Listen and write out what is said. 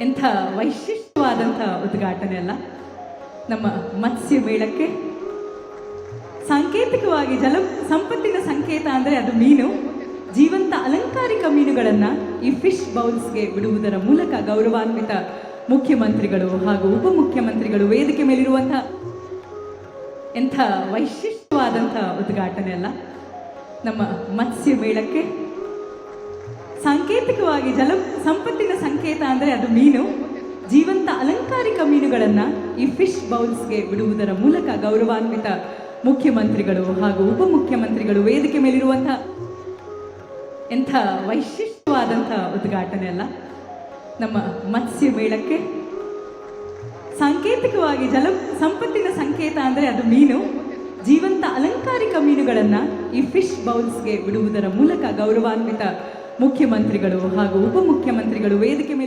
ಎಂಥ ವೈಶಿಷ್ಟ್ಯವಾದಂಥ ಉದ್ಘಾಟನೆ ಅಲ್ಲ. ನಮ್ಮ ಮತ್ಸ್ಯ ಮೇಳಕ್ಕೆ ಸಾಂಕೇತಿಕವಾಗಿ ಜಲ ಸಂಪತ್ತಿನ ಸಂಕೇತ ಅಂದರೆ ಅದು ಮೀನು. ಜೀವಂತ ಅಲಂಕಾರಿಕ ಮೀನುಗಳನ್ನು ಈ ಫಿಶ್ ಬೌಲ್ಸ್ಗೆ ಬಿಡುವುದರ ಮೂಲಕ ಗೌರವಾನ್ವಿತ ಮುಖ್ಯಮಂತ್ರಿಗಳು ಹಾಗೂ ಉಪಮುಖ್ಯಮಂತ್ರಿಗಳು ವೇದಿಕೆ ಮೇಲಿರುವಂಥ ಎಂಥ ವೈಶಿಷ್ಟ್ಯವಾದಂಥ ಉದ್ಘಾಟನೆ ಅಲ್ಲ. ನಮ್ಮ ಮತ್ಸ್ಯ ಮೇಳಕ್ಕೆ ಸಾಂಕೇತಿಕವಾಗಿ ಜಲ ಸಂಪತ್ತಿನ ಸಂಕೇತ ಅಂದರೆ ಅದು ಮೀನು. ಜೀವಂತ ಅಲಂಕಾರಿಕ ಮೀನುಗಳನ್ನು ಈ ಫಿಶ್ ಬೌಲ್ಸ್ಗೆ ಬಿಡುವುದರ ಮೂಲಕ ಗೌರವಾನ್ವಿತ ಮುಖ್ಯಮಂತ್ರಿಗಳು ಹಾಗೂ ಉಪಮುಖ್ಯಮಂತ್ರಿಗಳು ವೇದಿಕೆ ಮೇಲಿರುವಂಥ ಎಂಥ ವೈಶಿಷ್ಟ್ಯವಾದಂಥ ಉದ್ಘಾಟನೆ ಅಲ್ಲ. ನಮ್ಮ ಮತ್ಸ್ಯ ಮೇಳಕ್ಕೆ ಸಾಂಕೇತಿಕವಾಗಿ ಜಲ ಸಂಪತ್ತಿನ ಸಂಕೇತ ಅಂದರೆ ಅದು ಮೀನು. ಜೀವಂತ ಅಲಂಕಾರಿಕ ಮೀನುಗಳನ್ನು ಈ ಫಿಶ್ ಬೌಲ್ಸ್ಗೆ ಬಿಡುವುದರ ಮೂಲಕ ಗೌರವಾನ್ವಿತ ಮುಖ್ಯಮಂತ್ರಿಗಳು ಹಾಗೂ ಉಪಮುಖ್ಯಮಂತ್ರಿಗಳು ವೇದಿಕೆ ಮೇಲೆ